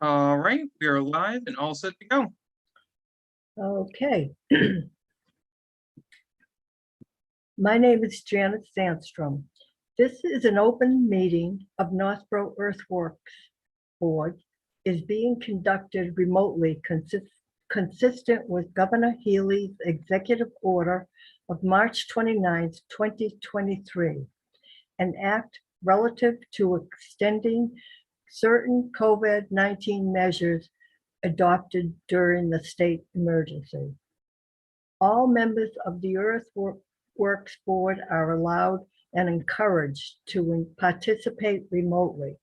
All right, we are live and all set to go. Okay. My name is Janet Sandstrom. This is an open meeting of Northborough Earthworks Board is being conducted remotely consistent with Governor Healy's executive order of March 29th, 2023, an act relative to extending certain COVID-19 measures adopted during the state emergency. All members of the Earthworks Board are allowed and encouraged to participate remotely.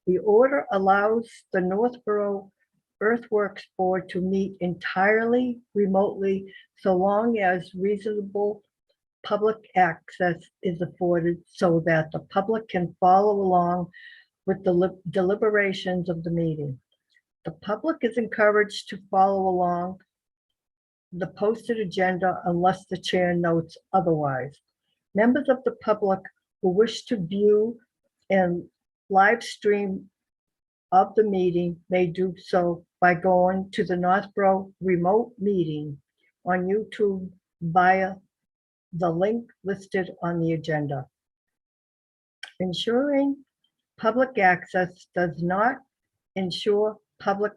The order allows the Northborough Earthworks Board to meet entirely remotely so long as reasonable public access is afforded so that the public can follow along with the deliberations of the meeting. The public is encouraged to follow along the posted agenda unless the chair notes otherwise. Members of the public who wish to view and live stream of the meeting may do so by going to the Northborough remote meeting on YouTube via the link listed on the agenda. Ensuring public access does not ensure public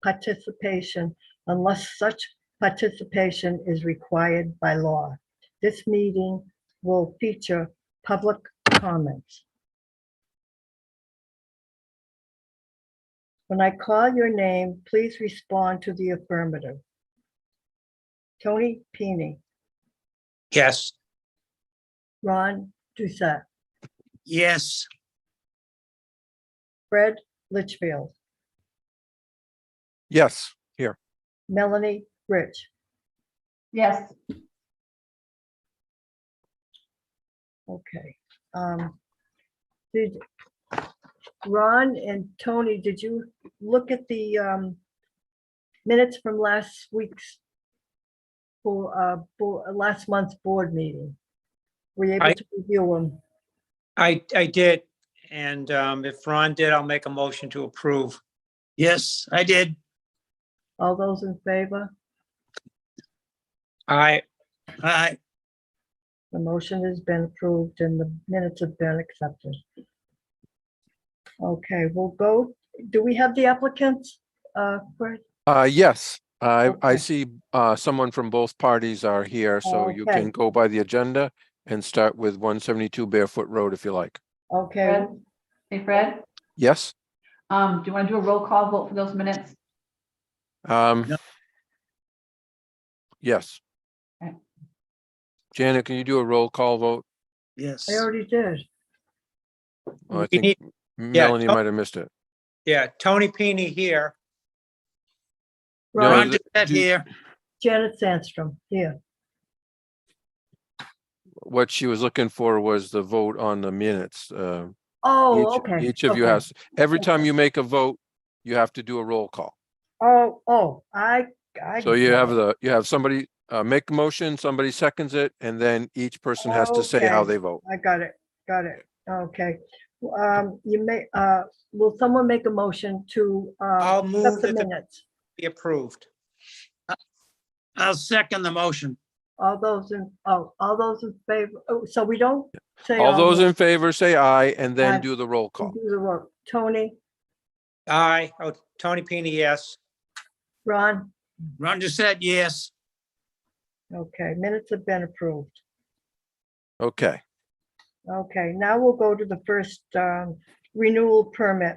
participation unless such participation is required by law. This meeting will feature public comments. When I call your name, please respond to the affirmative. Tony Pini, Yes. Ron Doucette, Yes. Fred Litchfield, Yes, here. Melanie Rich. Yes. Okay. Did Ron and Tony, did you look at the minutes from last week's last month's board meeting? Were you able to review them? I did. And if Ron did, I'll make a motion to approve. Yes, I did. All those in favor? Aye. The motion has been approved and the minutes have been accepted. Okay, we'll go. Do we have the applicants? Fred? Yes, I Okay. see someone from both parties are here, so you Okay. can go by the agenda and start with 172 Barefoot Road if you like. Okay, Fred? Hey, Fred, Yes? do you want to do a roll call vote for those minutes? No. Yes. Okay. Janet, can you do a roll call vote? Yes. I already did. Oh, I We think need- Melanie might have missed it. Yeah, Tony Pini here. No, Ron, do- Janet Sandstrom, here. What she was looking for was the vote on the minutes. Oh, okay. Each of you okay. has, every time you make a vote, you have to do a roll call. Oh, I. So you have somebody make a motion, somebody seconds it, and then each person has to say how Okay. they vote. I got it. Okay. You may, will someone make a motion to I'll accept move the that the minutes? be approved. I'll second the motion. All those in favor. Oh, so we don't say. All those in favor say aye and Aye. then do the roll We call. do the roll. Tony, Aye. Oh, Tony Pini, yes. Ron, Ron just said yes. okay, minutes have been approved. Okay, Okay, now we'll go to the first renewal permit.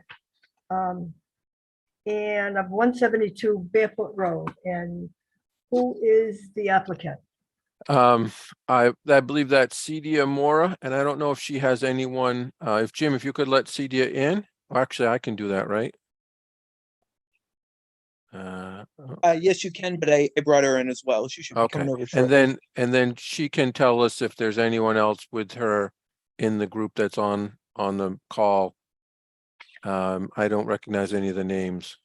And of 172 Barefoot Road, and who is the applicant? I believe that's Cedia Mora, and I don't know if she has anyone, if Jim, if you could let Cedia in, or actually I can do that, right? Yes, you can, but I brought her in as well. She should be Okay, coming over shortly. and then she can tell us if there's anyone else with her in the group that's on the call. I don't recognize any of the names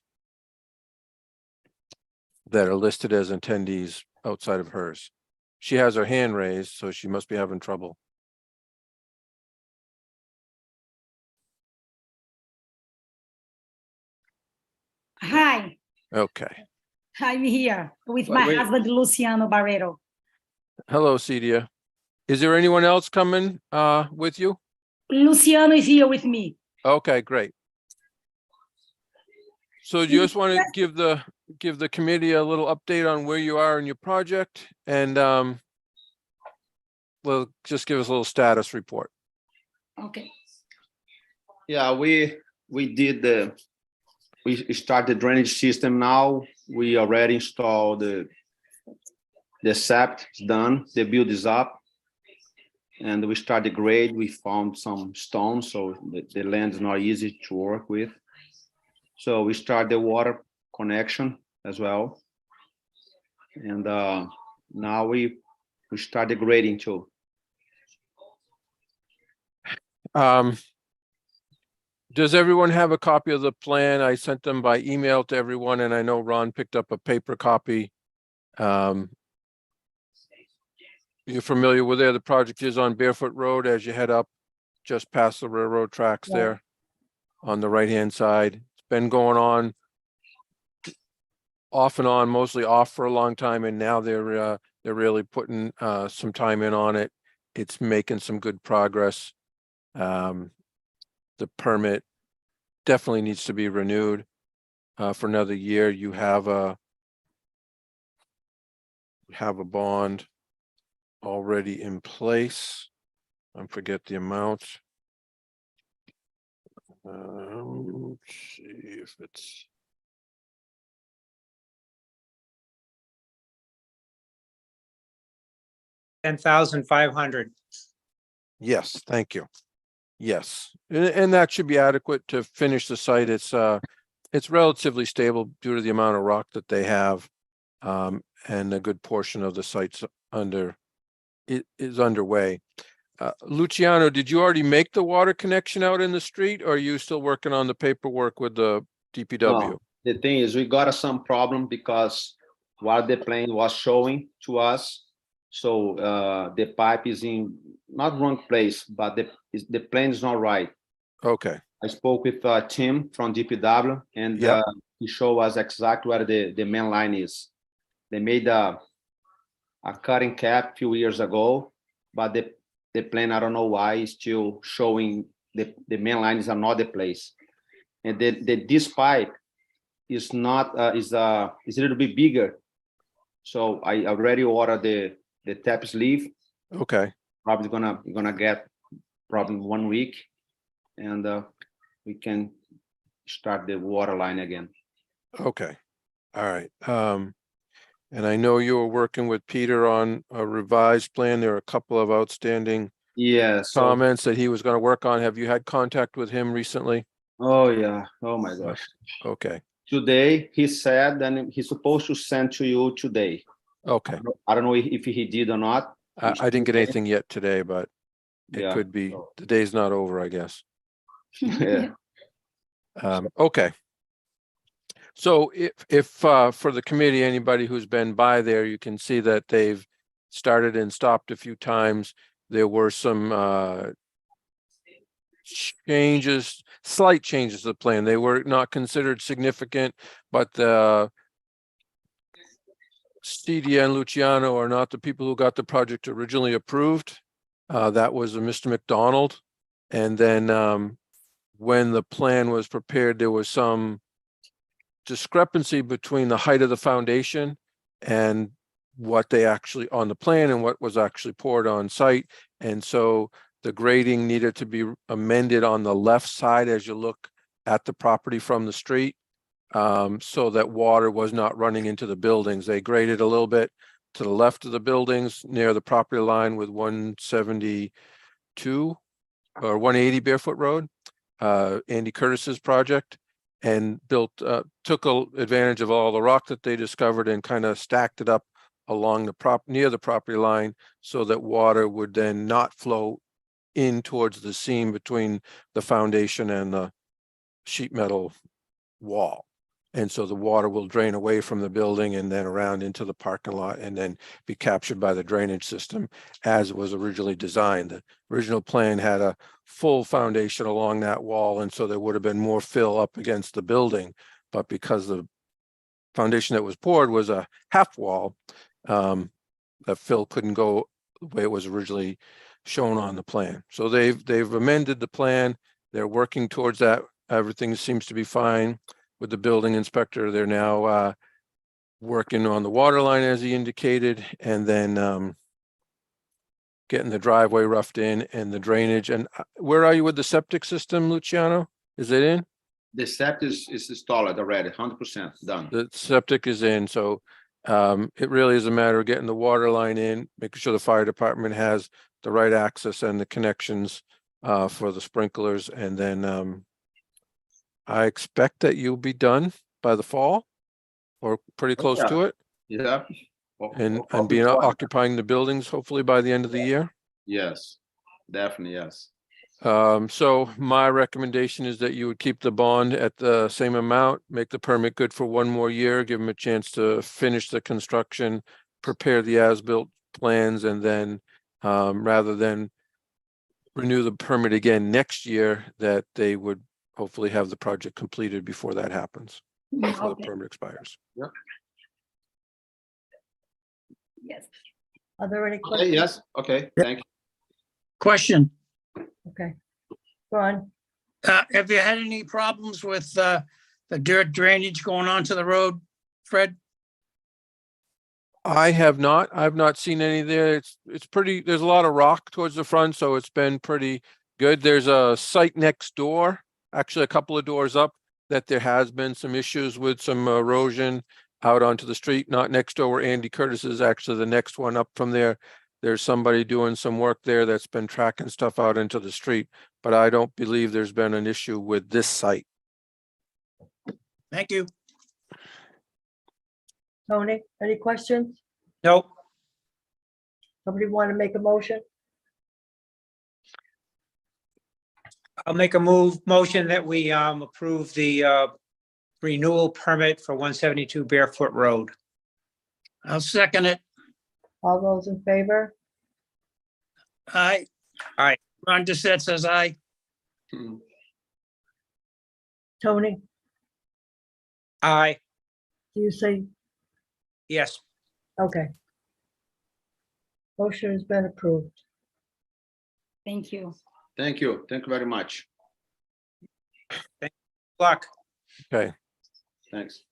that are listed as attendees outside of hers. She has her hand raised, so she must be having trouble. Hi, Okay. I'm here with my Wait. husband Luciano Barreto. Hello, Cedia. Is there anyone else coming with you? Luciano is here with me. Okay, great. So you just want to give the committee a little update on where you are in your project and well, just give us a little status report. Okay. Yeah, we start the drainage system now. We already installed the sept, it's done, the build is up. And we start the grade, we found some stones, so the land is not easy to work with. So we start the water connection as well. And now we start the grading too. Does everyone have a copy of the plan? I sent them by email to everyone, and I know Ron picked up a paper copy. You're familiar with where the project is on Barefoot Road as you head up just past the railroad tracks Yeah. there on the right-hand side. It's been going on off and on, mostly off for a long time, and now they're really putting some time in on it. It's making some good progress. The permit definitely needs to be renewed for another year. You have a bond already in place. I forget the amount. Let's see if it's. $10,500. Yes, thank you. Yes, and that should be adequate to finish the site. It's relatively stable due to the amount of rock that they have, and a good portion of the site's is underway. Luciano, did you already make the water connection out in the street, or are you still working on the paperwork with the DPW? No, the thing is, we got some problem because what the plan was showing to us. So the pipe is in not wrong place, but the plan is not right. Okay, I spoke with Tim from DPW, and Yep. he showed us exactly where the main line is. They made a cutting cap a few years ago, but the plan, I don't know why, is still showing the main line is another place. And this pipe is not is a little bit bigger. So I already ordered the tap sleeve. okay, Probably gonna get probably 1 week, and we can start the water line again. okay. All right. And I know you were working with Peter on a revised plan. There are a couple of outstanding Yeah. So, comments that he was going to work on. Have you had contact with him recently? oh yeah. Oh my gosh. Okay, Today he said, and he's supposed to send to you today. okay. I don't know if he did or not. I didn't get anything yet today, but it Yeah. could be, So, the day's not over, I guess. yeah. Okay. So if for the committee, anybody who's been by there, you can see that they've started and stopped a few times. There were some changes, slight changes to the plan. They were not considered significant, but Cedia and Luciano are not the people who got the project originally approved. That was a Mr. McDonald. And then when the plan was prepared, there was some discrepancy between the height of the foundation and what they actually on the plan and what was actually poured on site. And so the grading needed to be amended on the left side as you look at the property from the street, so that water was not running into the buildings. They graded a little bit to the left of the buildings near the property line with 172 or 180 Barefoot Road, Andy Curtis's project, and took advantage of all the rock that they discovered and kind of stacked it up along near the property line so that water would then not flow in towards the seam between the foundation and the sheet metal wall. And so the water will drain away from the building and then around into the parking lot and then be captured by the drainage system as it was originally designed. The original plan had a full foundation along that wall, and so there would have been more fill up against the building. but because the foundation that was poured was a half wall, that fill couldn't go the way it was originally shown on the plan. So they've amended the plan. They're working towards that. Everything seems to be fine with the building inspector. They're now working on the water line as he indicated, and then getting the driveway roughed in and the drainage. And where are you with the septic system, Luciano? Is it in? The septic is installed already, 100% done. The septic is in, so it really is a matter of getting the water line in, making sure the fire department has the right access and the connections for the sprinklers, and then I expect that you'll be done by the fall or pretty close Yeah. to it, Yeah. and being occupying the buildings hopefully by the end of the year. Yes, definitely, yes. So my recommendation is that you would keep the bond at the same amount, make the permit good for one more year, give them a chance to finish the construction, prepare the as-built plans, and then rather than renew the permit again next year, that they would hopefully have the project completed before that happens, before the Okay. permit expires. Yes. Are there any Okay, questions? yes, okay, thank you. Question. Okay. Ron, Have you had any problems with the dirt drainage going onto the road, Fred? I've not seen any there. It's pretty, there's a lot of rock towards the front, so it's been pretty good. There's a site next door, actually a couple of doors up, that there has been some issues with some erosion out onto the street, not next door where Andy Curtis is, actually the next one up from there. There's somebody doing some work there that's been tracking stuff out into the street, but I don't believe there's been an issue with this site. Thank you. Tony, any questions? Nope. Somebody want to make a motion? I'll make a motion that we approve the renewal permit for 172 Barefoot Road. I'll second it. All those in favor? Aye. Aye. Ron Doucette says aye. Tony, Aye. do you say, Yes. okay. Motion has been approved. Thank you. Thank you very much. Luck. Okay. Thanks.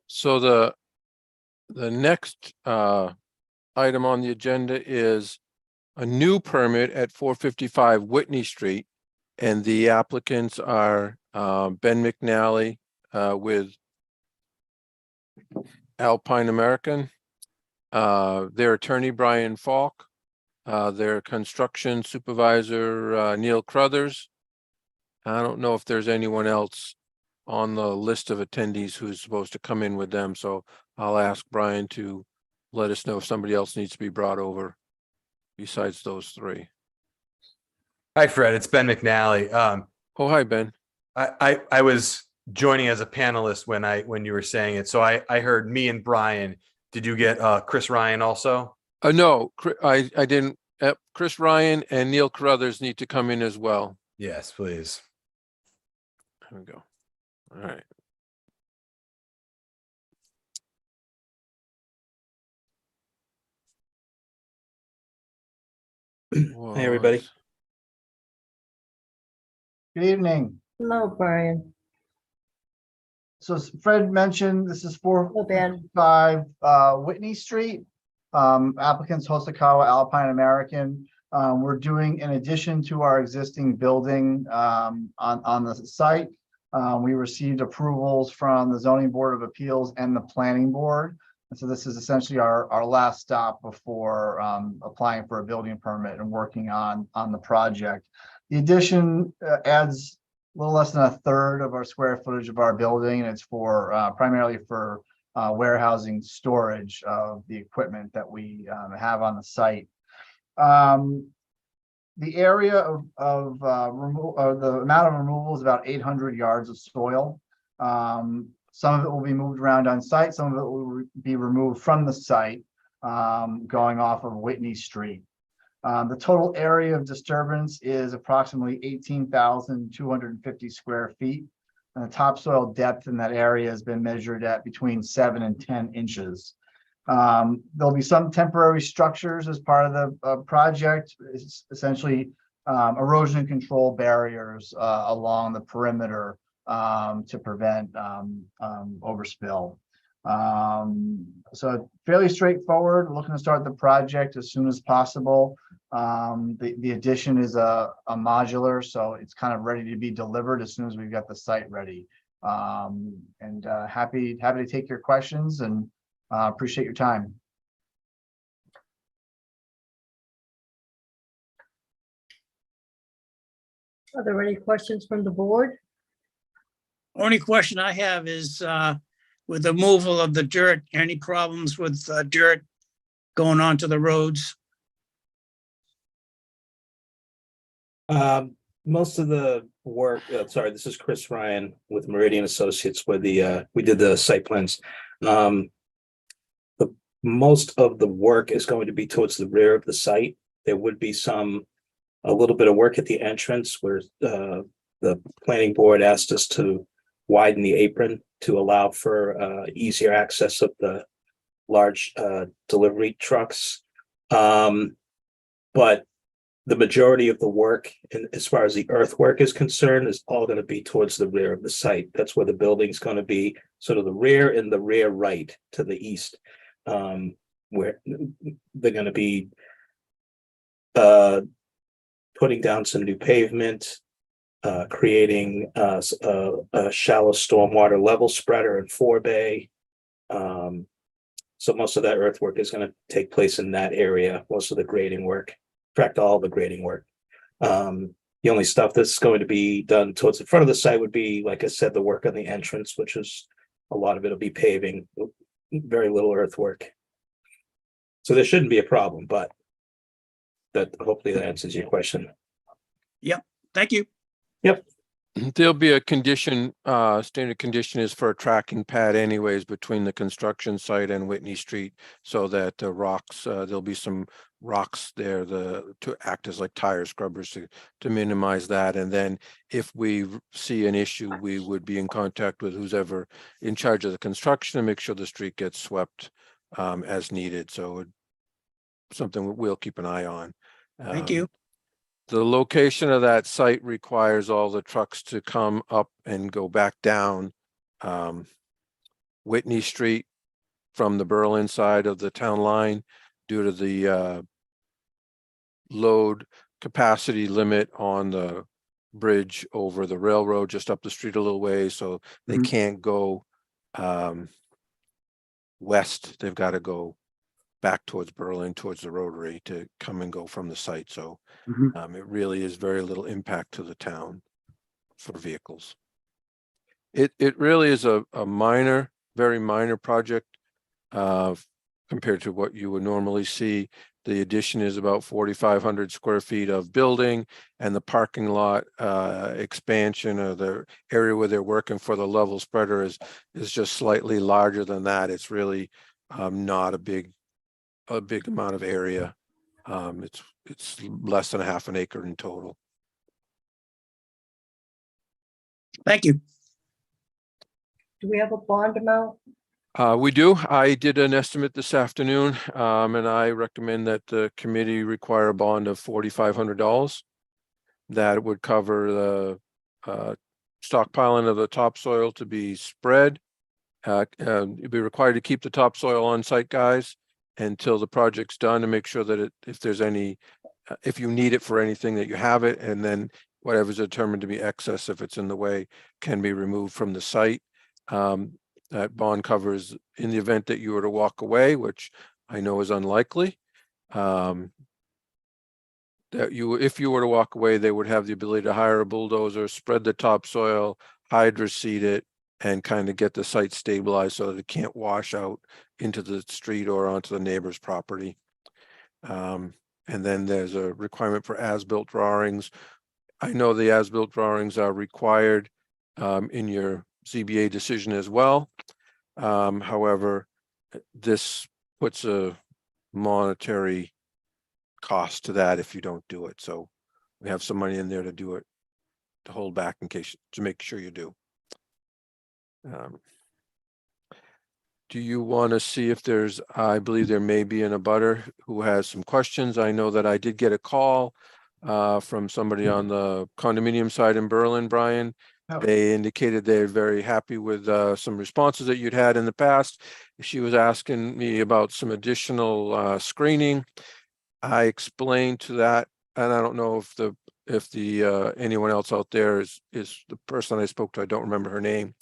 So the next item on the agenda is a new permit at 455 Whitney Street. And the applicants are Ben McNally with Alpine American, their attorney Brian Falk, their construction supervisor Neil Crothers. I don't know if there's anyone else on the list of attendees who's supposed to come in with them, so I'll ask Brian to let us know if somebody else needs to be brought over besides those three. Hi, Fred. It's Ben McNally. Oh, hi, Ben. I was joining as a panelist when you were saying it. So I heard me and Brian. Did you get Chris Ryan also? No, I didn't. Chris Ryan and Neil Carruthers need to come in as well. Yes, please. There we go. All right. Hey, everybody. Good evening. Hello, Brian. So as Fred mentioned, this is Hello, Ben. 455 Whitney Street. Applicants Hosokawa Alpine American. We're doing an addition to our existing building on the site. We received approvals from the Zoning Board of Appeals and the Planning Board. And so this is essentially our last stop before applying for a building permit and working on the project. The addition adds a little less than a third of our square footage of our building, and it's for primarily for warehousing storage of the equipment that we have on the site. The area of the amount of removal is about 800 yards of soil. Some of it will be moved around on site. Some of it will be removed from the site going off of Whitney Street. The total area of disturbance is approximately 18,250 square feet. And the topsoil depth in that area has been measured at between 7 and 10 inches. There'll be some temporary structures as part of the project. It's essentially erosion control barriers along the perimeter to prevent overspill. So fairly straightforward, looking to start the project as soon as possible. The addition is a modular, so it's kind of ready to be delivered as soon as we've got the site ready. Happy to take your questions and appreciate your time. Are there any questions from the board? Only question I have is with the removal of the dirt, any problems with dirt going onto the roads? Most of the work, sorry, this is Chris Ryan with Meridian Associates where we did the site plans. Most of the work is going to be towards the rear of the site. There would be a little bit of work at the entrance where the planning board asked us to widen the apron to allow for easier access of the large delivery trucks. But the majority of the work, as far as the earthwork is concerned, is all going to be towards the rear of the site. That's where the building's going to be, sort of the rear and the rear right to the east, where they're going to be putting down some new pavement, creating a shallow stormwater level spreader and forebay. So most of that earthwork is going to take place in that area, most of the grading work. In fact, all the grading work. The only stuff that's going to be done towards the front of the site would be, like I said, the work on the entrance, which is a lot of it'll be paving, very little earthwork. So there shouldn't be a problem, but hopefully that answers your question. Yep, thank you. Yep. There'll be a condition, standard condition is for a tracking pad anyways between the construction site and Whitney Street, so that the rocks, there'll be some rocks there to act as like tire scrubbers to minimize that. And then if we see an issue, we would be in contact with who's ever in charge of the construction and make sure the street gets swept as needed. So something we'll keep an eye on. Thank you. The location of that site requires all the trucks to come up and go back down Whitney Street from the Berlin side of the town line due to the load capacity limit on the bridge over the railroad just up the street a little way. So they can't go west. They've got to go back towards Berlin, towards the rotary to come and go from the site. So it really is very little impact to the town for vehicles. It really is a minor, very minor project compared to what you would normally see. The addition is about 4,500 square feet of building, and the parking lot expansion of the area where they're working for the level spreader is just slightly larger than that. It's really not a big amount of area. It's less than a half an acre in total. Thank you. Do we have a bond amount? We do. I did an estimate this afternoon, and I recommend that the committee require a bond of $4,500. That would cover the stockpiling of the topsoil to be spread. You'd be required to keep the topsoil on site, guys, until the project's done, to make sure that if there's any, if you need it for anything, that you have it, and then whatever's determined to be excess, if it's in the way, can be removed from the site. That bond covers in the event that you were to walk away, which I know is unlikely. That if you were to walk away, they would have the ability to hire a bulldozer, spread the topsoil, hydroseed it, and kind of get the site stabilized so that it can't wash out into the street or onto the neighbor's property. And then there's a requirement for as-built drawings. I know the as-built drawings are required in your ZBA decision as well. However, this puts a monetary cost to that if you don't do it. So we have some money in there to do it, to hold back in case, to make sure you do. Um, Do you want to see if there's, I believe there may be an abutter who has some questions. I know that I did get a call from somebody on the condominium side in Berlin, Brian. Oh. They indicated they're very happy with some responses that you'd had in the past. She was asking me about some additional screening. I explained to that, and I don't know if the anyone else out there is the person I spoke to. I don't remember her name,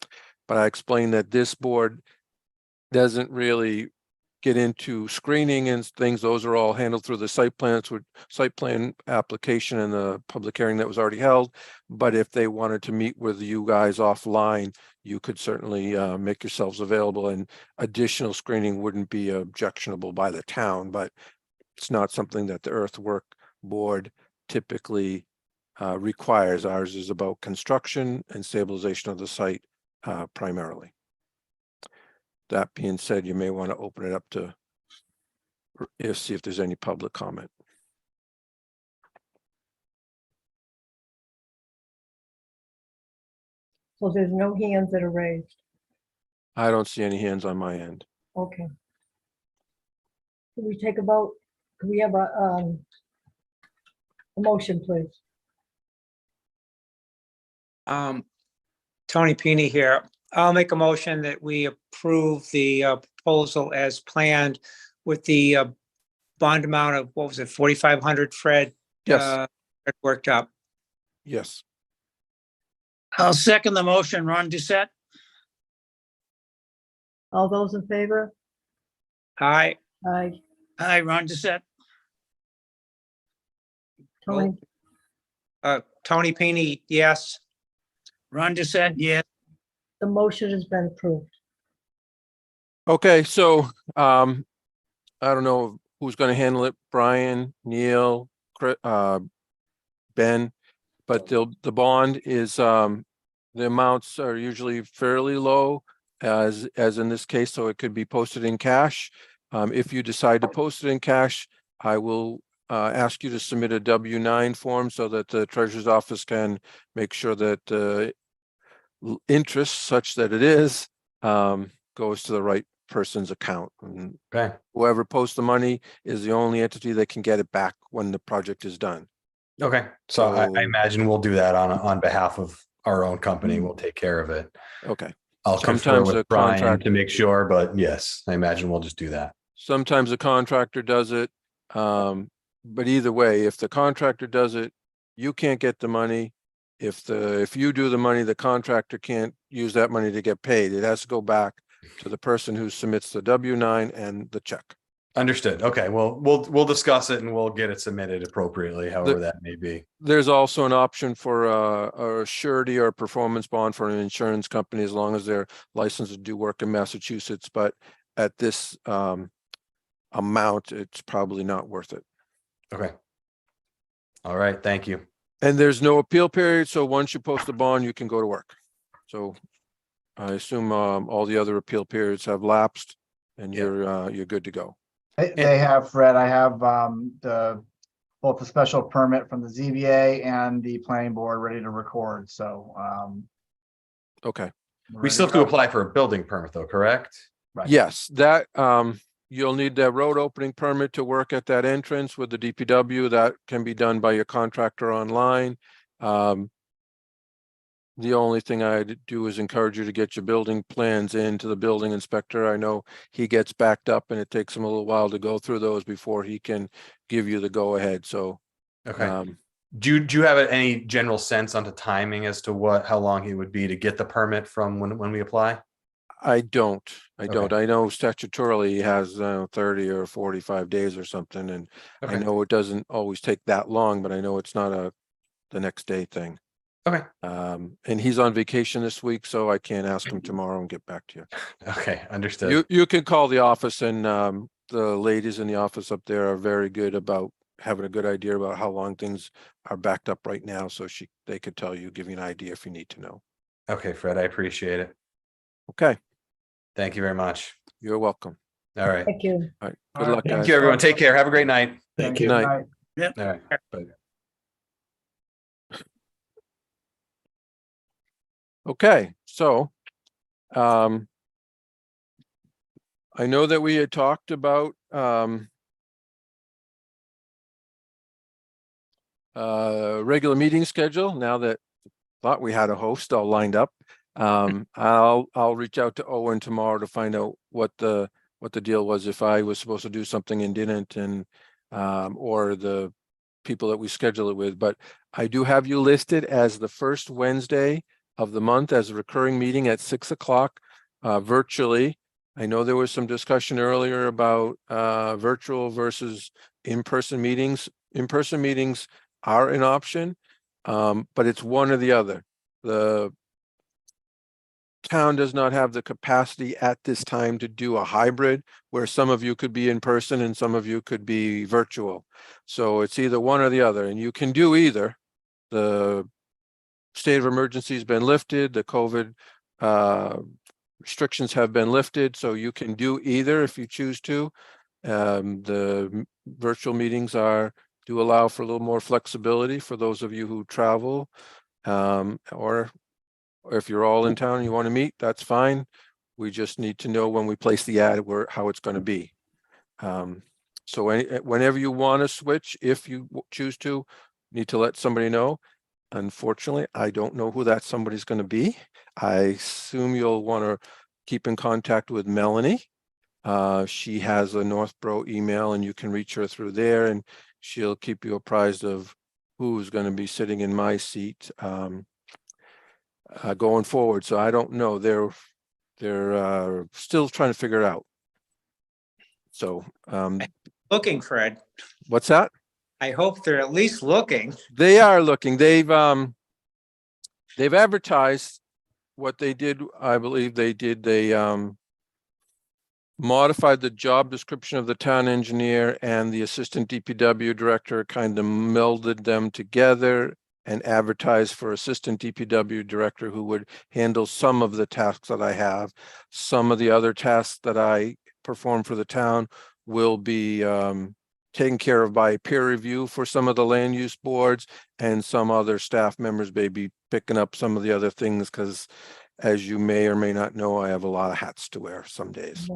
but I explained that this board doesn't really get into screening and things. Those are all handled through the site plan application and the public hearing that was already held. But if they wanted to meet with you guys offline, you could certainly make yourselves available, and additional screening wouldn't be objectionable by the town, but it's not something that the Earthwork Board typically requires. Ours is about construction and stabilization of the site primarily. That being said, you may want to open it up to see if there's any public comment. So there's no hands that are raised. I don't see any hands on my end. Okay. Can we take a vote? Can we have a motion, please? Tony Pini here. I'll make a motion that we approve the proposal as planned with the bond amount of, what was it, 4,500, Fred? Yes. Worked up. Yes. I'll second the motion. Ron Doucette? All those in favor? Aye. Aye. Aye, Ron Doucette. Tony, Tony Pini, yes. Ron Doucette, yes. the motion has been approved. Okay, so I don't know who's going to handle it, Brian, Neil, Ben, but the bond is the amounts are usually fairly low as in this case, so it could be posted in cash. If you decide to post it in cash, I will ask you to submit a W-9 form so that the treasurer's office can make sure that interest such that it is goes to the right person's account. And Okay. whoever posts the money is the only entity that can get it back when the project is done. Okay. So I So- imagine we'll do that on behalf of our own company. We'll take care of it. Okay. I'll confer Sometimes a with Brian contract- to make sure, but yes, I imagine we'll just do that. Sometimes a contractor does it. But either way, if the contractor does it, you can't get the money. If you do the money, the contractor can't use that money to get paid. It has to go back to the person who submits the W-9 and the check. Understood. Okay. Well, we'll discuss it and we'll get it submitted appropriately, however that may be. There's also an option for a surety or a performance bond for an insurance company, as long as they're licensed to do work in Massachusetts. But at this amount, it's probably not worth it. Okay. All right. Thank you. And there's no appeal period, so once you post the bond, you can go to work. So I assume all the other appeal periods have lapsed and you're good to go. They have, Fred, I have both the special permit from the ZBA and the planning board ready to record, so. Okay. We still have to apply for a building permit though, correct? Right. Yes, that you'll need that road opening permit to work at that entrance with the DPW. That can be done by your contractor online. The only thing I'd do is encourage you to get your building plans into the building inspector. I know he gets backed up and it takes him a little while to go through those before he can give you the go ahead. So, Okay. Do you have any general sense onto timing as to how long it would be to get the permit from when we apply? I don't. Okay. I know statutorily he has 30 or 45 days or something, and I Okay. know it doesn't always take that long, but I know it's not the next day thing. Okay. And he's on vacation this week, so I can't ask him tomorrow and get back to you. Okay. Understood. You can call the office, and the ladies in the office up there are very good about having a good idea about how long things are backed up right now. So they could tell you, give you an idea if you need to know. Okay, Fred, I appreciate it. Okay. Thank you very much. You're welcome. All right. Thank you. All right. All Good right. luck, Thank guys. you, everyone. Take care. Have a great night. Thank Good you. night. All right. Bye. Okay, so I know that we had talked about regular meeting schedule. Now that thought we had a host all lined up. I'll reach out to Owen tomorrow to find out what the deal was, if I was supposed to do something and didn't, and or the people that we schedule it with. But I do have you listed as the first Wednesday of the month as a recurring meeting at 6 o'clock virtually. I know there was some discussion earlier about virtual versus in-person meetings. In-person meetings are an option, but it's one or the other. The town does not have the capacity at this time to do a hybrid where some of you could be in person and some of you could be virtual. So it's either one or the other, and you can do either. The state of emergency has been lifted, the COVID restrictions have been lifted, so you can do either if you choose to. The virtual meetings do allow for a little more flexibility for those of you who travel, or if you're all in town and you want to meet, that's fine. We just need to know when we place the ad how it's going to be. So whenever you want to switch, if you choose to, need to let somebody know. Unfortunately, I don't know who that somebody's going to be. I assume you'll want to keep in contact with Melanie. She has a Northborough email and you can reach her through there, and she'll keep you apprised of who's going to be sitting in my seat going forward. So I don't know. They're still trying to figure it out. So Looking, Fred. what's that? I hope they're at least looking. They are looking. They've advertised. What they did, I believe they modified the job description of the town engineer and the assistant DPW director, kind of melded them together and advertised for assistant DPW director, who would handle some of the tasks that I have. Some of the other tasks that I perform for the town will be taken care of by peer review for some of the land use boards, and some other staff members may be picking up some of the other things, because as you may or may not know, I have a lot of hats to wear some days.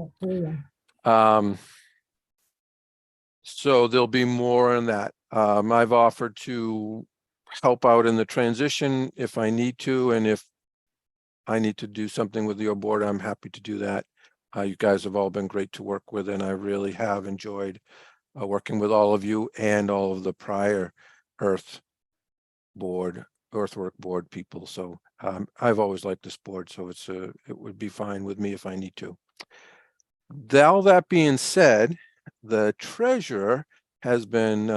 So there'll be more on that. I've offered to help out in the transition if I need to, and if I need to do something with your board, I'm happy to do that. You guys have all been great to work with, and I really have enjoyed working with all of you and all of the prior Earthwork Board people. So I've always liked this board, so it would be fine with me if I need to. All that being said, the treasurer has been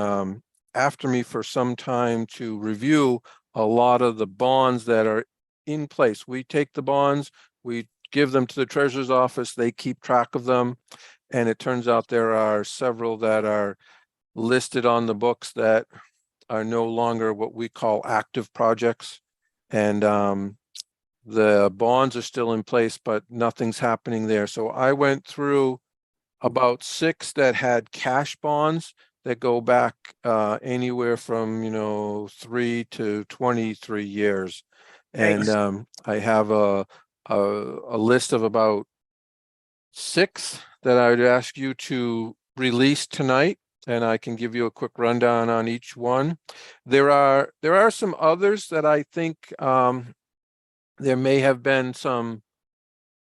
after me for some time to review a lot of the bonds that are in place. We take the bonds, we give them to the treasurer's office, they keep track of them. And it turns out there are several that are listed on the books that are no longer what we call active projects. And the bonds are still in place, but nothing's happening there. So I went through about 6 that had cash bonds that go back anywhere from 3 to 23 years. And I have a list of about 6 that I would ask you to release tonight, and I can give you a quick rundown on each one. There are some others that I think there may have been some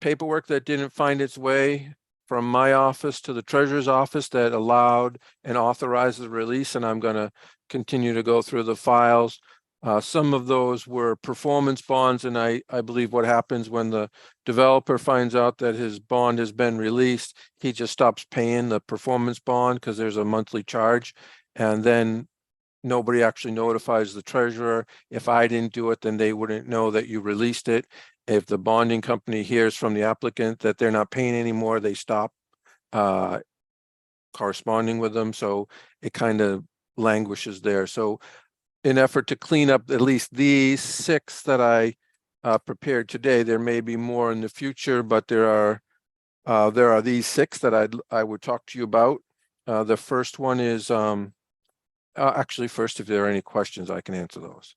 paperwork that didn't find its way from my office to the treasurer's office that allowed and authorized the release, and I'm going to continue to go through the files. Some of those were performance bonds, and I believe what happens when the developer finds out that his bond has been released, he just stops paying the performance bond because there's a monthly charge, and then nobody actually notifies the treasurer. If I didn't do it, then they wouldn't know that you released it. If the bonding company hears from the applicant that they're not paying anymore, they stop corresponding with them. So it kind of languishes there. So in effort to clean up at least these 6 that I prepared today, there may be more in the future, but there are these 6 that I would talk to you about. The first one is actually, first, if there are any questions, I can answer those.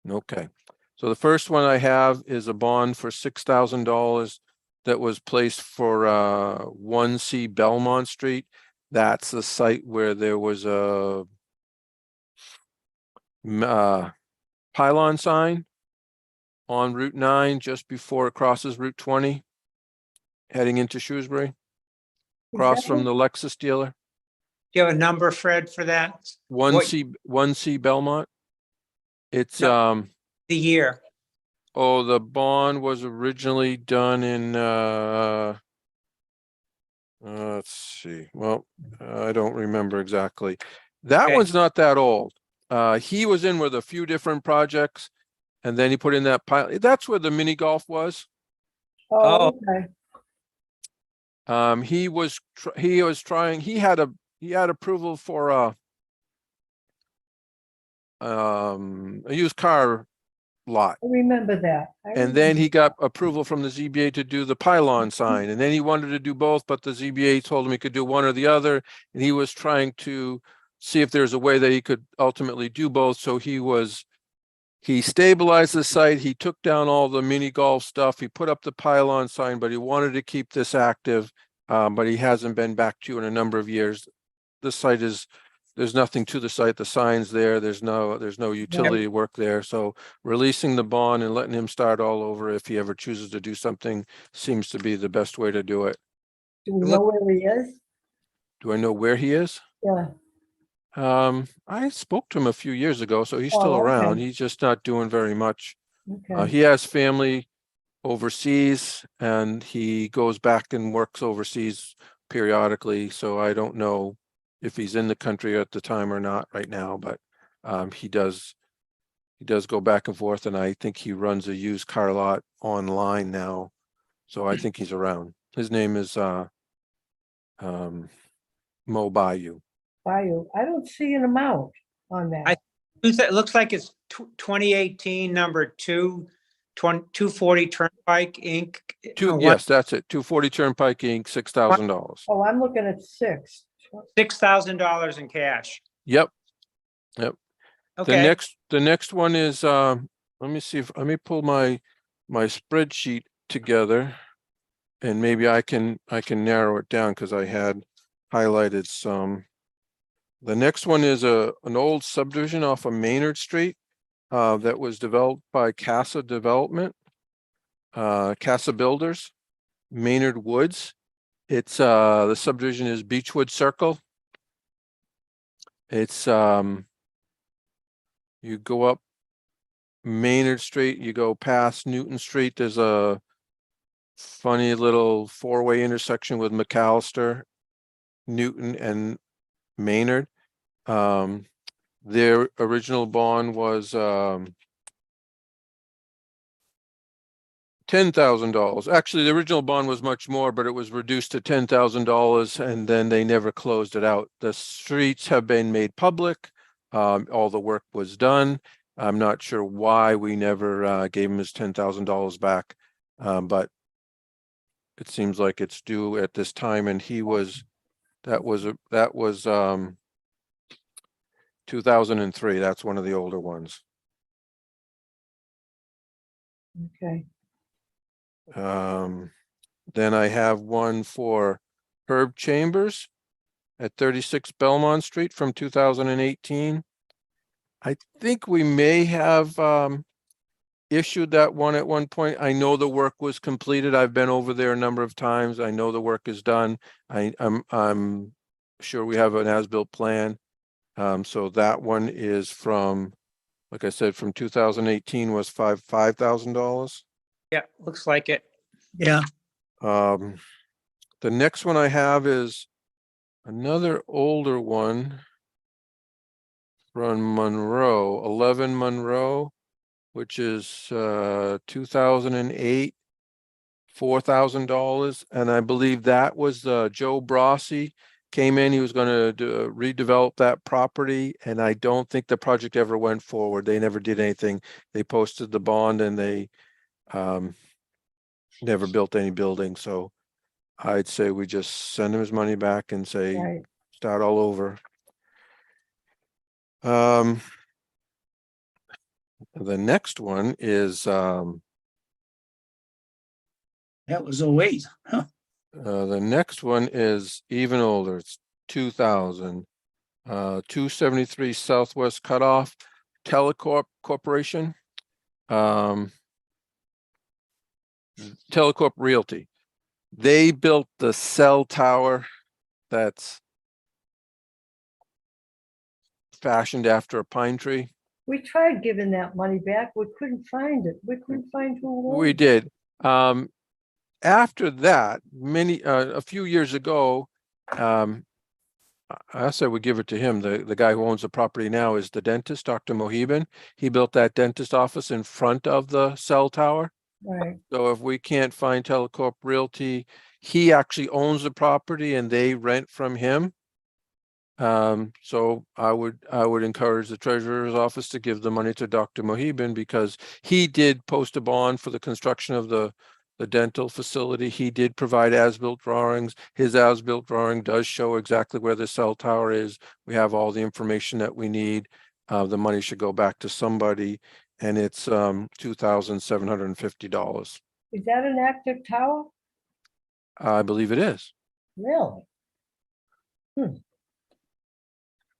Okay. So the first one I have is a bond for $6,000 that was placed for 1C Belmont Street. That's the site where there was a pylon sign on Route 9 just before it crosses Route 20, heading into Shrewsbury, across from the Lexus dealer. Do you have a number, Fred, for that? What- 1C Belmont. It's No. The year. oh, the bond was originally done in let's see. Well, I don't remember exactly. That Okay. one's not that old. He was in with a few different projects, and then he put in that pilot. That's where the mini golf was. Oh, okay. He was trying. He had approval for a used car lot. I remember that. And then he got approval from the ZBA to do the pylon sign, and then he wanted to do both, but the ZBA told him he could do one or the other, and he was trying to see if there's a way that he could ultimately do both. So he stabilized the site, he took down all the mini golf stuff, he put up the pylon sign, but he wanted to keep this active, but he hasn't been back to in a number of years. The site there's nothing to the site, the sign's there, there's no utility work there, so releasing the bond and letting him start all over if he ever chooses to do something seems to be the best way to do it. Do we know where he is? Do I know where he is? Yeah. I spoke to him a few years ago, so he's Oh, still okay. around. He's just not doing very much. Okay. He has family overseas, and he goes back and works overseas periodically, so I don't know if he's in the country at the time or not right now, but he does go back and forth, and I think he runs a used car lot online now, so I think he's around. His name is Mo Bayou. Bayou. I don't see an amount on that. It looks like it's 2018 number 240 Turnpike Inc. Yes, that's it. 240 Turnpike Inc., $6,000. Oh, I'm looking at 6. $6,000 in cash. Yep. Okay. The next one is let me pull my spreadsheet together, and maybe I can narrow it down because I had highlighted some. The next one is an old subdivision off of Maynard Street that was developed by Casa Development, Casa Builders, Maynard Woods. It's the subdivision is Beechwood Circle. It's you go up Maynard Street, you go past Newton Street. There's a funny little four-way intersection with McAllister, Newton, and Maynard. Their original bond was $10,000. Actually, the original bond was much more, but it was reduced to $10,000, and then they never closed it out. The streets have been made public. All the work was done. I'm not sure why we never gave him his $10,000 back, but it seems like it's due at this time, and that was 2003. That's one of the older ones. Okay. Then I have one for Herb Chambers at 36 Belmont Street from 2018. I think we may have issued that one at one point. I know the work was completed. I've been over there a number of times. I know the work is done. I'm sure we have an as-built plan. So that one is from, like I said, from 2018 was $5,000. Yeah, looks like it. Yeah. The next one I have is another older one from Monroe, 11 Monroe, which is 2008, $4,000. And I believe that was Joe Brossi came in. He was going to redevelop that property, and I don't think the project ever went forward. They never did anything. They posted the bond, and they never built any building. So I'd say we just send him his money back and say, Right. start all over. The next one is, That was 08. Huh. the next one is even older. It's 2000. 273 Southwest Cutoff, Telecorp Corporation. Telecorp Realty. They built the cell tower that's fashioned after a pine tree. We tried giving that money back. We couldn't find it. We couldn't find who. We owned it. did. After that, a few years ago, I said we give it to him. The guy who owns the property now is the dentist, Dr. Mohiban. He built that dentist office in front of the cell tower. Right. So if we can't find Telecorp Realty, he actually owns the property and they rent from him. So I would encourage the treasurer's office to give the money to Dr. Mohiban because he did post a bond for the construction of the dental facility. He did provide as-built drawings. His as-built drawing does show exactly where the cell tower is. We have all the information that we need. The money should go back to somebody, and it's $2,750. Is that an active tower? I believe it is. Really?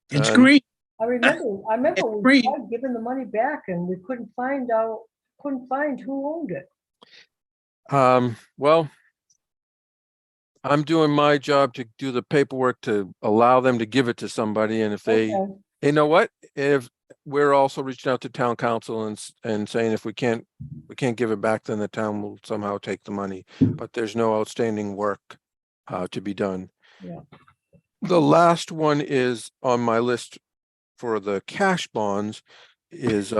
It's And- green. I remember It's we free. tried giving the money back and we couldn't find who owned it. Well, I'm doing my job to do the paperwork to allow them to give it to somebody, and if they, Okay. you know what, if we're also reaching out to town council and saying if we can't give it back, then the town will somehow take the money, but there's no outstanding work to be done. Yeah. The last one is on my list for the cash bonds is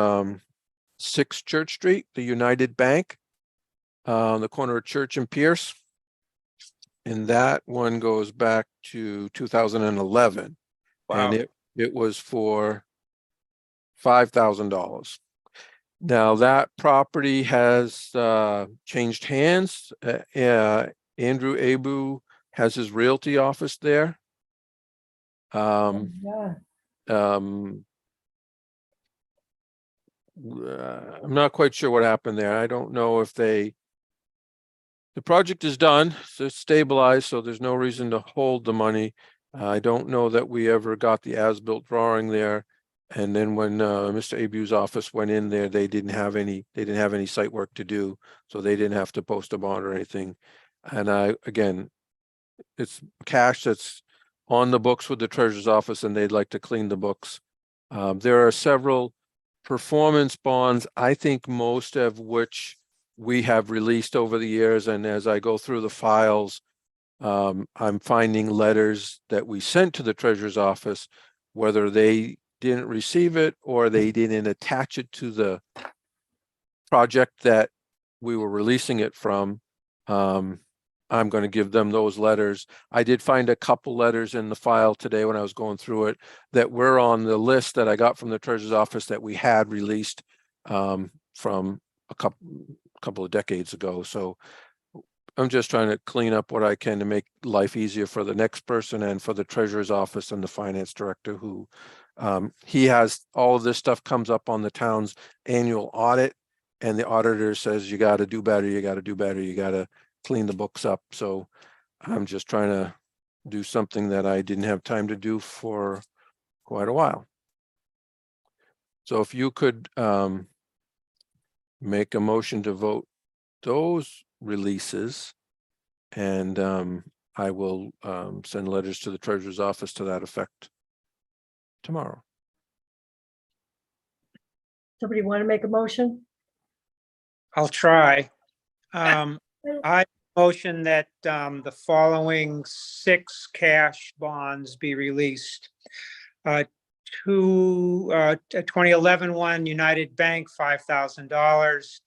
6 Church Street, the United Bank, on the corner of Church and Pierce. And that one goes back to 2011. Wow. And it was for $5,000. Now that property has changed hands. Andrew Abu has his realty office there. Yeah. I'm not quite sure what happened there. I don't know if the project is done, so it's stabilized, so there's no reason to hold the money. I don't know that we ever got the as-built drawing there. And then when Mr. Abu's office went in there, they didn't have any site work to do, so they didn't have to post a bond or anything. And again, it's cash that's on the books with the treasurer's office, and they'd like to clean the books. There are several performance bonds, I think most of which we have released over the years. And as I go through the files, I'm finding letters that we sent to the treasurer's office, whether they didn't receive it or they didn't attach it to the project that we were releasing it from. I'm going to give them those letters. I did find a couple letters in the file today when I was going through it that were on the list that I got from the treasurer's office that we had released from a couple of decades ago. So I'm just trying to clean up what I can to make life easier for the next person and for the treasurer's office and the finance director, who he has all of this stuff comes up on the town's annual audit, and the auditor says, you got to do better, you got to do better, you got to clean the books up. So I'm just trying to do something that I didn't have time to do for quite a while. So if you could make a motion to vote those releases, and I will send letters to the treasurer's office to that effect tomorrow. Somebody want to make a motion? I'll try. I motion that the following 6 cash bonds be released. 2011 one, United Bank, $5,000.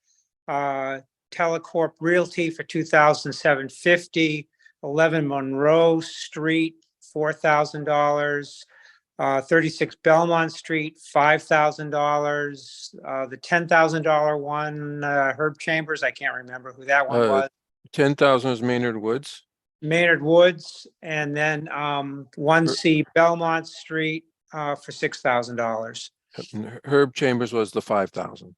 Telecorp Realty for $2,750. 11 Monroe Street, $4,000. 36 Belmont Street, $5,000. The $10,000 one, Herb Chambers, I can't remember who that one was. 10,000 is Maynard Woods. Maynard Woods, and then 1C Belmont Street for $6,000. Herb Chambers was the 5,000.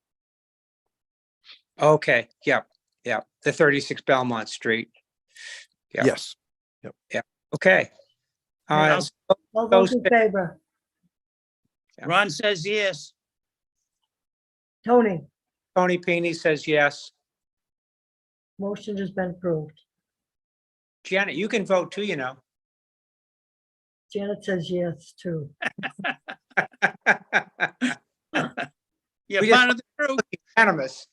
Okay, yep, yep, the 36 Belmont Street. Yeah. Yes. Okay. I'll- All those in favor? Ron says yes. Tony, Tony Pini says yes. motion has been approved. Janet, you can vote too, you know. Janet says yes, too. You're We just- part of the group. Unanimous.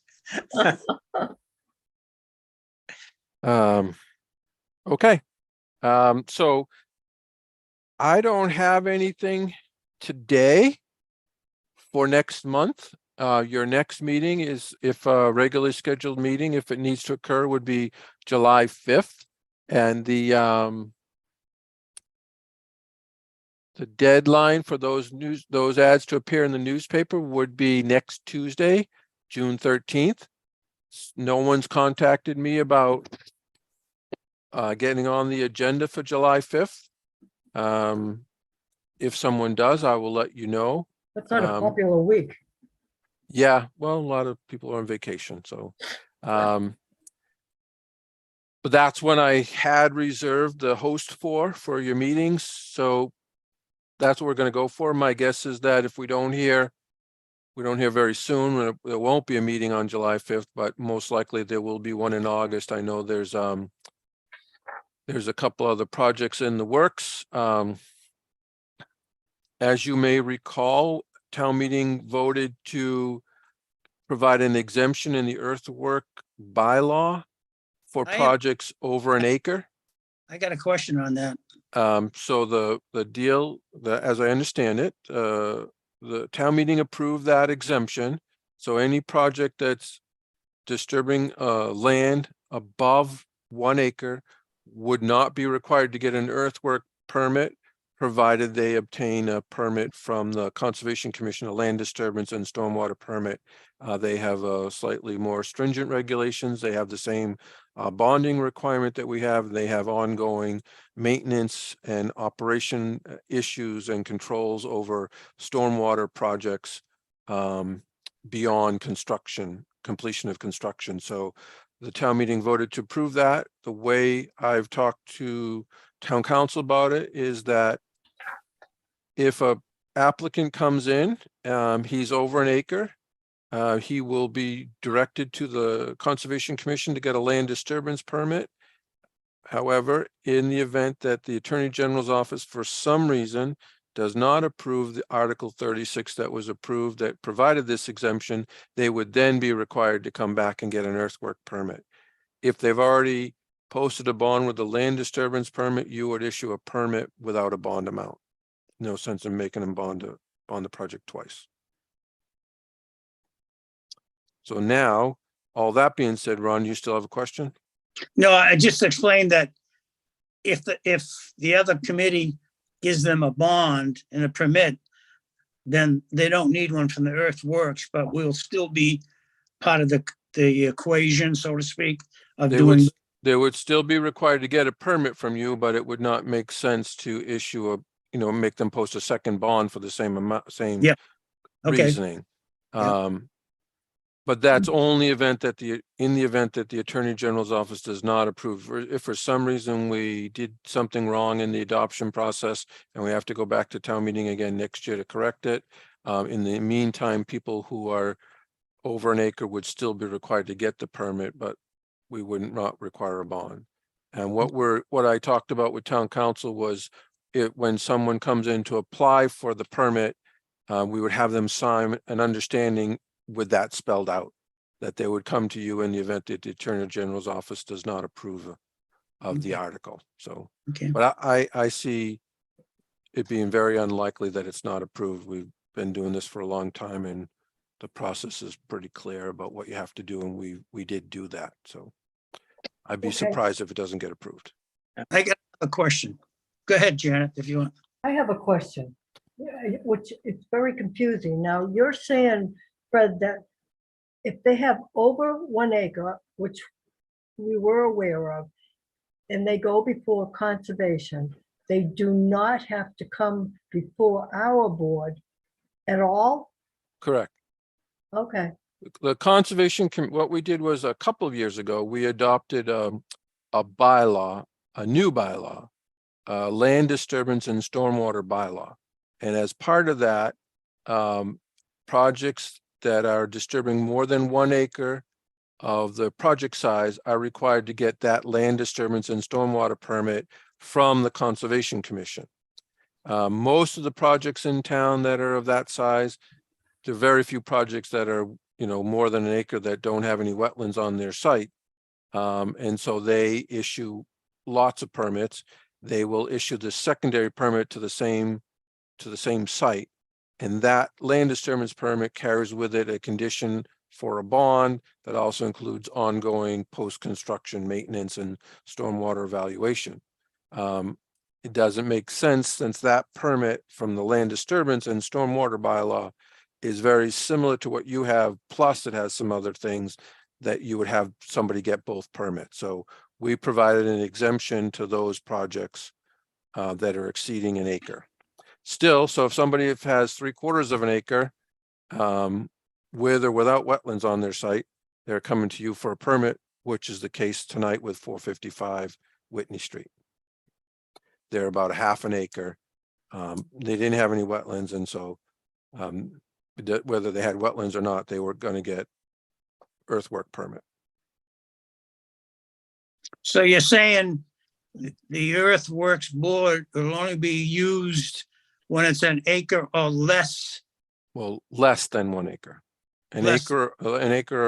Okay. So I don't have anything today for next month. Your next meeting is, if a regularly scheduled meeting, if it needs to occur, would be July 5th. And the deadline for those ads to appear in the newspaper would be next Tuesday, June 13th. No one's contacted me about getting on the agenda for July 5th. If someone does, I will let you know. That's not a popular week. Yeah, well, a lot of people are on vacation, so. But that's when I had reserved the host for your meetings, so that's what we're gonna go for. My guess is that if we don't hear very soon, there won't be a meeting on July 5th, but most likely there will be one in August. I know there's a couple other projects in the works. As you may recall, town meeting voted to provide an exemption in the earthwork bylaw for I have- projects over an acre. I got a question on that. So the deal, as I understand it, the town meeting approved that exemption. So any project that's disturbing land above 1 acre would not be required to get an earthwork permit, provided they obtain a permit from the Conservation Commission, a land disturbance and stormwater permit. They have slightly more stringent regulations. They have the same bonding requirement that we have. They have ongoing maintenance and operation issues and controls over stormwater projects beyond completion of construction. So the town meeting voted to approve that. The way I've talked to town council about it is that if a applicant comes in, he's over an acre, he will be directed to the Conservation Commission to get a land disturbance permit. However, in the event that the Attorney General's office, for some reason, does not approve the Article 36 that was approved that provided this exemption, they would then be required to come back and get an earthwork permit. If they've already posted a bond with the land disturbance permit, you would issue a permit without a bond amount. No sense in making them bond the project twice. So now, all that being said, Ron, you still have a question? No, I just explained that if the other committee gives them a bond and a permit, then they don't need one from the Earthworks, but we'll still be part of the equation, so to speak, of doing. They would still be required to get a permit from you, but it would not make sense to issue make them post a second bond for the same amount, same Yeah. Okay. reasoning. Yeah. But that's only in the event that the Attorney General's office does not approve, or if for some reason we did something wrong in the adoption process and we have to go back to town meeting again next year to correct it. In the meantime, people who are over an acre would still be required to get the permit, but we wouldn't not require a bond. And what I talked about with town council was when someone comes in to apply for the permit, we would have them sign an understanding with that spelled out, that they would come to you in the event that the Attorney General's office does not approve of the article. So, Okay. but I see it being very unlikely that it's not approved. We've been doing this for a long time and the process is pretty clear about what you have to do, and we did do that. So I'd be Okay. surprised if it doesn't get approved. I got a question. Go ahead, Janet, if you want. I have a question, which it's very confusing. Now, you're saying, Fred, that if they have over 1 acre, which we were aware of, and they go before conservation, they do not have to come before our board at all? Correct. Okay, The conservation, what we did was a couple of years ago, we adopted a bylaw, a new bylaw, land disturbance and stormwater bylaw. And as part of that, projects that are disturbing more than 1 acre of the project size are required to get that land disturbance and stormwater permit from the Conservation Commission. Most of the projects in town that are of that size, there are very few projects that are, more than 1 acre that don't have any wetlands on their site. And so they issue lots of permits. They will issue the secondary permit to the same site. And that land disturbance permit carries with it a condition for a bond that also includes ongoing post-construction maintenance and stormwater evaluation. It doesn't make sense since that permit from the land disturbance and stormwater bylaw is very similar to what you have, plus it has some other things that you would have somebody get both permits. So we provided an exemption to those projects that are exceeding 1 acre. Still, so if somebody has 3/4 of an acre with or without wetlands on their site, they're coming to you for a permit, which is the case tonight with 455 Whitney Street. They're about 1/2 acre. They didn't have any wetlands, and so whether they had wetlands or not, they were going to get earthwork permit. So you're saying the Earthworks Board will only be used when it's 1 acre or less? Well, less than 1 acre. An acre,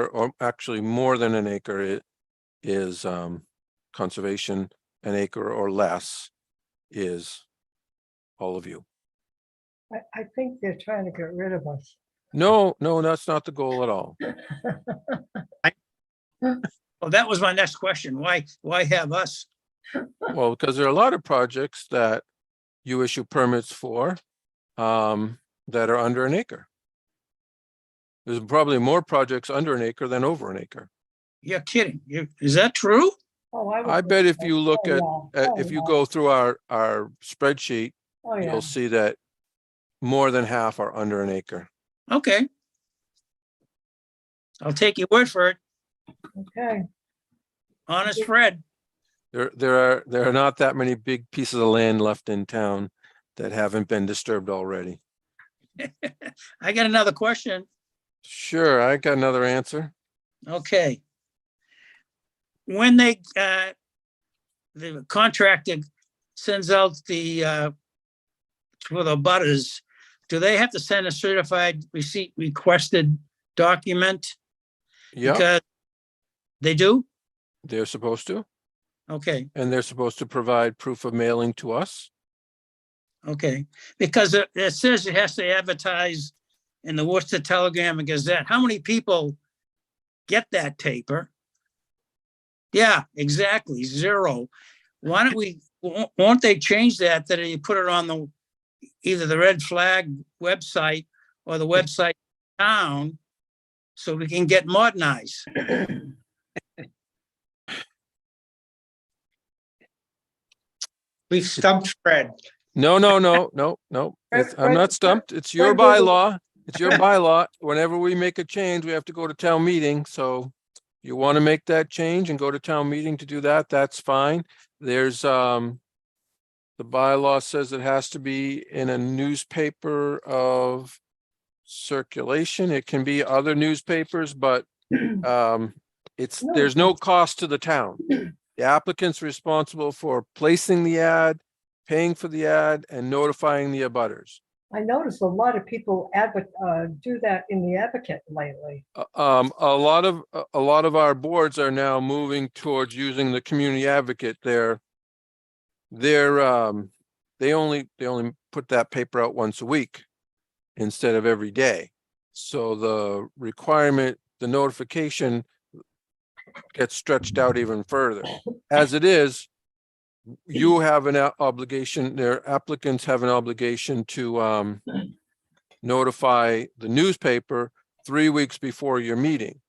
or actually more than 1 acre is conservation. 1 acre or less is all of you. I think they're trying to get rid of us. No, that's not the goal at all. Well, that was my next question. Why have us? Well, because there are a lot of projects that you issue permits for that are under 1 acre. There's probably more projects under 1 acre than over 1 acre. You're kidding. Is that true? Oh, I bet if you look at, yeah. if you go through our spreadsheet, Oh, yeah. you'll see that more than half are under 1 acre. Okay. I'll take your word for it. Okay, Honest Fred. There are not that many big pieces of land left in town that haven't been disturbed already. I got another question. Sure, I got another answer. Okay. When the contractor sends out for the butters, do they have to send a certified receipt requested document? Yeah, Because they do? they're supposed to, Okay, and they're supposed to provide proof of mailing to us. okay. Because it says it has to advertise in the Worcester Telegram and Gazette. How many people get that paper? Yeah, exactly, 0. Why don't won't they change that you put it on either the Red Flag website or the website town so we can get modernized? We've stumped Fred. No. I'm not stumped. It's your bylaw. It's your bylaw. Whenever we make a change, we have to go to town meeting. So you want to make that change and go to town meeting to do that, that's fine. There's the bylaw says it has to be in a newspaper of circulation. It can be other newspapers, but there's no cost to the town. The applicant's responsible for placing the ad, paying for the ad, and notifying the abutters. I noticed a lot of people do that in the Advocate lately. A lot of our boards are now moving towards using the community advocate. They only put that paper out once a week instead of every day. So the requirement, the notification gets stretched out even further. As it is, you have an obligation, their applicants have an obligation to notify the newspaper 3 weeks before your meeting.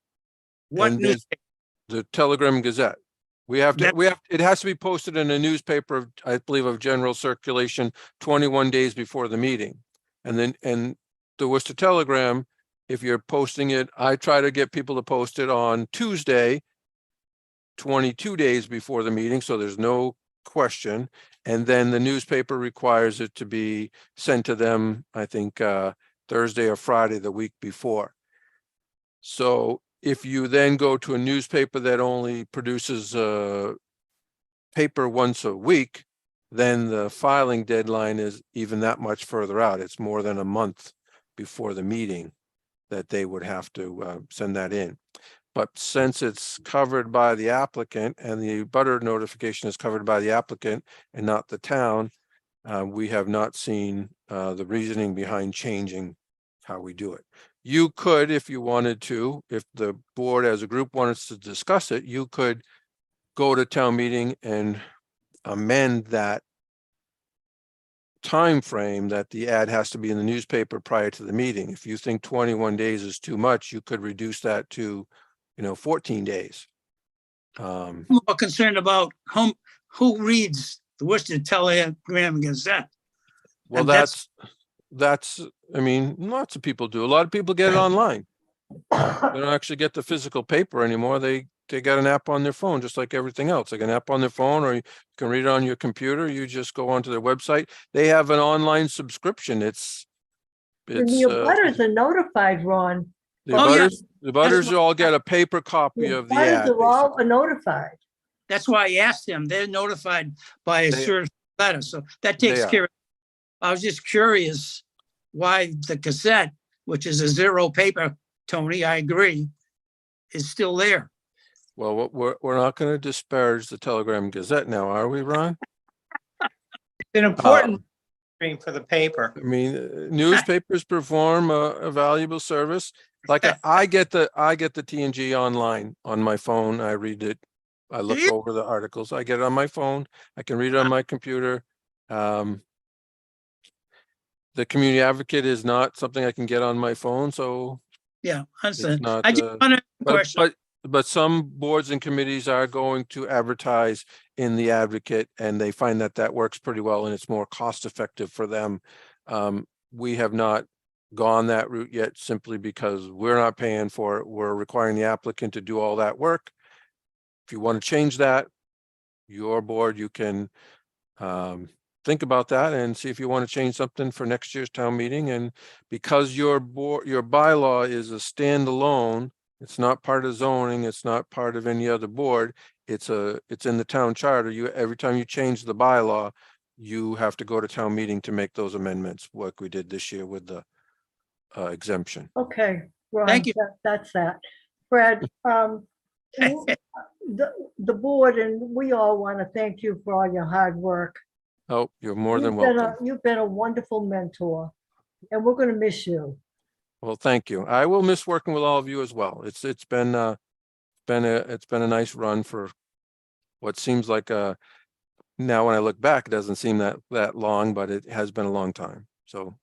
What And newspaper? the Telegram Gazette. It has to be posted in a newspaper of, I believe, of general circulation 21 days before the meeting. And the Worcester Telegram, if you're posting it, I try to get people to post it on Tuesday, 22 days before the meeting, so there's no question. And then the newspaper requires it to be sent to them, I think, Thursday or Friday the week before. So if you then go to a newspaper that only produces paper once a week, then the filing deadline is even that much further out. It's more than a month before the meeting that they would have to send that in. But since it's covered by the applicant and the butter notification is covered by the applicant and not the town, we have not seen the reasoning behind changing how we do it. You could, if you wanted to, if the board as a group wanted to discuss it, you could go to town meeting and amend that time frame that the ad has to be in the newspaper prior to the meeting. If you think 21 days is too much, you could reduce that to, 14 days. I'm more concerned about who reads the Worcester Telegram Gazette. Well, And that's, I mean, lots of people do. A lot of people get it online. They don't actually get the physical paper anymore. They got an app on their phone, just like everything else. Like an app on their phone, or you can read it on your computer. You just go onto their website. They have an online subscription. It's And the abutters are notified, Ron. the Oh, yeah. butters all get a paper copy The of the abutters ad. are all basically. notified. That's why I asked them. They're notified by a They- certified letter, so that They takes are. care of. I was just curious why the Gazette, which is a zero paper, Tony, I agree, is still there. Well, we're not going to disparage the Telegram Gazette now, are we, Ron? It's an important stream for the paper. I mean, newspapers perform a valuable service. Like I get the TNG online on my phone. I read it. I look you? over the articles. I get it on my phone. I can read it on my computer. The Community Advocate is not something I can get on my phone, so Yeah, I it's understand. not. I just wanted a question. But some boards and committees are going to advertise in the Advocate, and they find that works pretty well, and it's more cost effective for them. We have not gone that route yet, simply because we're not paying for it. We're requiring the applicant to do all that work. If you want to change that, your board, you can think about that and see if you want to change something for next year's town meeting. And because your bylaw is a standalone, it's not part of zoning, it's not part of any other board, it's in the town charter. Every time you change the bylaw, you have to go to town meeting to make those amendments, like we did this year with the exemption. Okay, Ron, Thank you. that's that. Fred, the board and we all want to thank you for all your hard work. Oh, you're more than You've been welcome. You've been a wonderful mentor, and we're going to miss you. Well, thank you. I will miss working with all of you as well. It's been a nice run for what seems like now when I look back, it doesn't seem that long, but it has been a long time. So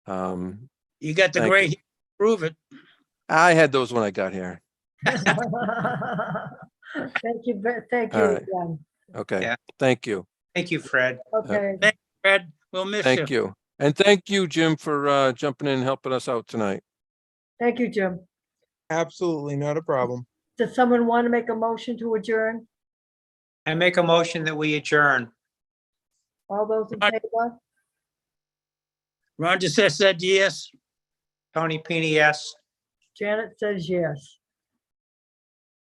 You got the thank gray you. hair to prove it. I had those when I got here. Thank you. Thank you All right. again. Okay. Yeah. Thank you. Thank you, Fred. Okay. Fred, we'll miss you. Thank you. And thank you, Jim, for jumping in and helping us out tonight. Thank you, Jim. Absolutely, not a problem. Does someone want to make a motion to adjourn? I make a motion that we adjourn. All those in Aye. favor? Ron just said yes. Tony Pini, yes. Janet says yes.